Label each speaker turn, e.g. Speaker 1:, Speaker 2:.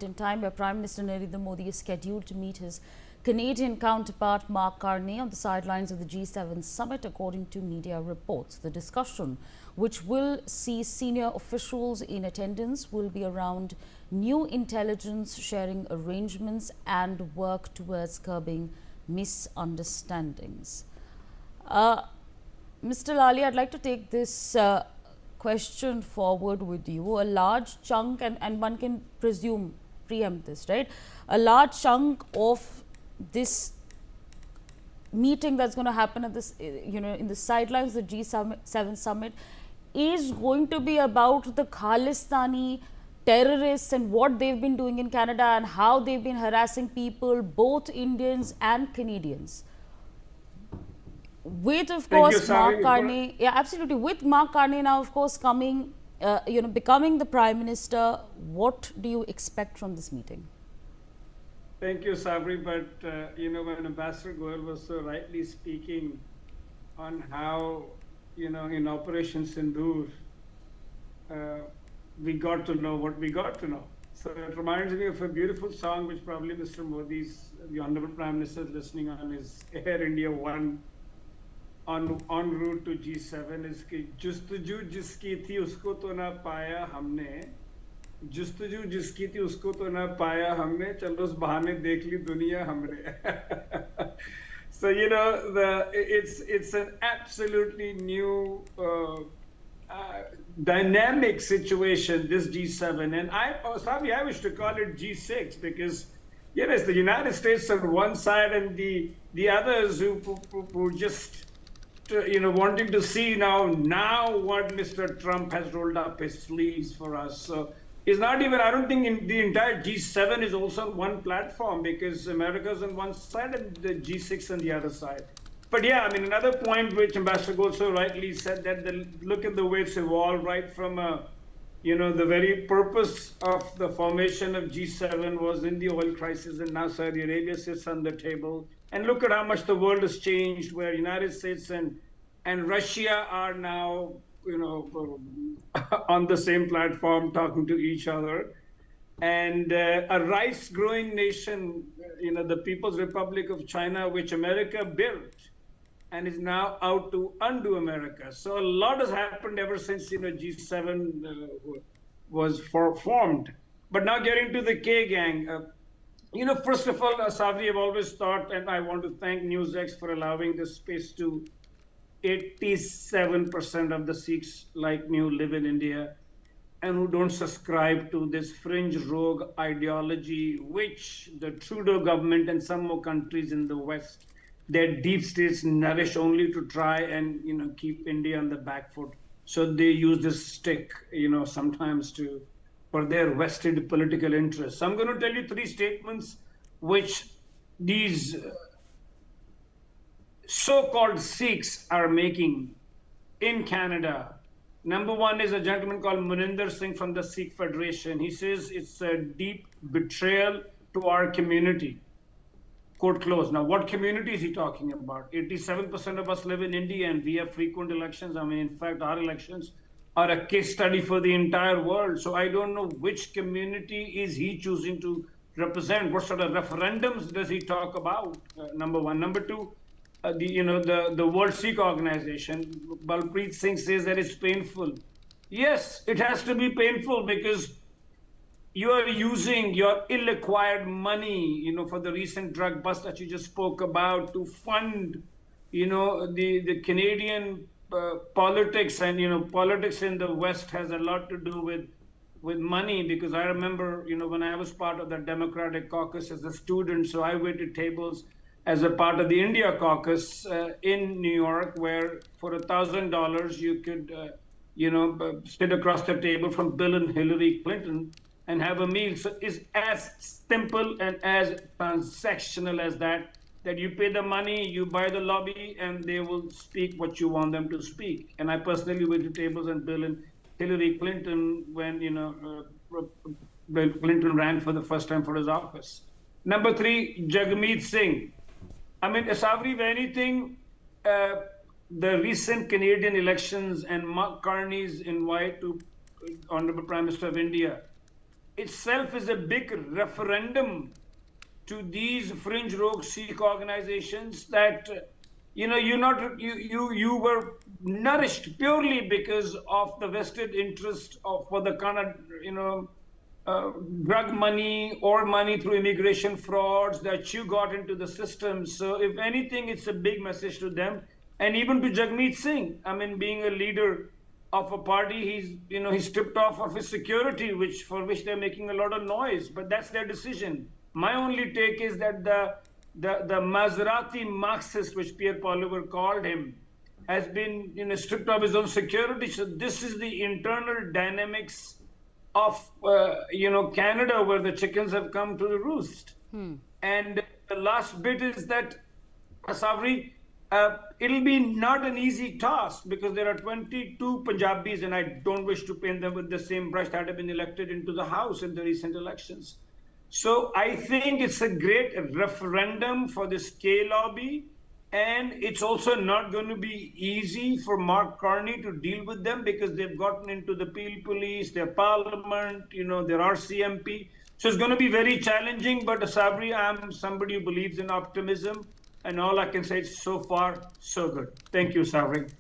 Speaker 1: In time where Prime Minister Narendra Modi is scheduled to meet his Canadian counterpart Mark Carney on the sidelines of the G7 summit, according to media reports. The discussion, which will see senior officials in attendance, will be around new intelligence sharing arrangements and work towards curbing misunderstandings. Mr. Lali, I'd like to take this question forward with you. A large chunk, and one can preempt this, right? A large chunk of this meeting that's going to happen at this, in the sidelines of the G7 summit is going to be about the Khalistani terrorists and what they've been doing in Canada and how they've been harassing people, both Indians and Canadians. With, of course, Mark Carney, absolutely. With Mark Carney now, of course, coming, becoming the Prime Minister, what do you expect from this meeting?
Speaker 2: Thank you, Sabri. But, when Ambassador Goel was so rightly speaking on how, in Operation Sindoor, we got to know what we got to know. So it reminds me of a beautiful song, which probably Mr. Modi's, the Honorable Prime Minister is listening on, is Air India One. En route to G7 is कि जुस्तजू जिसकी थी उसको तो ना पाया हमने जुस्तजू जिसकी थी उसको तो ना पाया हमने चलो उस बहाने देख ली दुनिया हमने So it's an absolutely new dynamic situation, this G7, and I wish to call it G6 because it's the United States on one side and the others who just wanting to see now what Mr. Trump has rolled up his sleeves for us. So it's not even, I don't think the entire G7 is also on one platform because America's on one side and the G6 on the other side. But yeah, another point which Ambassador Goel so rightly said that look at the way it's evolved right from, the very purpose of the formation of G7 was in the oil crisis, and now Saudi Arabia sits on the table. And look at how much the world has changed, where United States and Russia are now, on the same platform talking to each other. And a rice-growing nation, the People's Republic of China, which America built, and is now out to undo America. So a lot has happened ever since G7 was formed. But now getting to the K gang. First of all, Savri, I've always thought, and I want to thank Newsx for allowing this space to 87% of the Sikhs like me who live in India and who don't subscribe to this fringe rogue ideology, which the Trudeau government and some more countries in the West, their deep states nourish only to try and, keep India on the back foot. So they use this stick, sometimes for their vested political interests. So I'm going to tell you 3 statements which these so-called Sikhs are making in Canada. Number one is a gentleman called Maninder Singh from the Sikh Federation. He says it's a deep betrayal to our community. Quote close. Now, what community is he talking about? 87% of us live in India and we have frequent elections. In fact, our elections are a case study for the entire world. So I don't know which community is he choosing to represent. What sort of referendums does he talk about? Number one. Number two, the World Sikh Organization, Balpreet Singh says that it's painful. Yes, it has to be painful because you are using your ill-acquired money, for the recent drug bust that you just spoke about to fund, the Canadian politics, and politics in the West has a lot to do with money, because I remember when I was part of the Democratic caucus as a student, so I waited tables as a part of the India caucus in New York, where for $1,000 you could sit across the table from Bill and Hillary Clinton and have a meal. So it's as simple and as transactional as that you pay the money, you buy the lobby, and they will speak what you want them to speak. And I personally went to tables and Bill and Hillary Clinton when, Bill Clinton ran for the first time for his office. Number 3, Jagmeet Singh. Savri, if anything, the recent Canadian elections and Mark Carney's invite to Honorable Prime Minister of India itself is a big referendum to these fringe rogue Sikh organizations that you were nourished purely because of the vested interest of for the kind of drug money or money through immigration frauds that you got into the system. So if anything, it's a big message to them, and even to Jagmeet Singh. I mean, being a leader of a party, he's stripped off of his security, for which they're making a lot of noise. But that's their decision. My only take is that the Maserati Marxist, which Pierre Poliver called him, has been stripped of his own security. So this is the internal dynamics of Canada, where the chickens have come to the roost. And the last bit is that, Savri, it'll be not an easy task, because there are 22 Punjabis, and I don't wish to paint them with the same brush, that have been elected into the House in the recent elections. So I think it's a great referendum for this K lobby, and it's also not going to be easy for Mark Carney to deal with them, because they've gotten into the Peel Police, their Parliament, their RCMP. So it's going to be very challenging. But Sabri, I'm somebody who believes in optimism, and all I can say is so far, so good. Thank you, Sabri.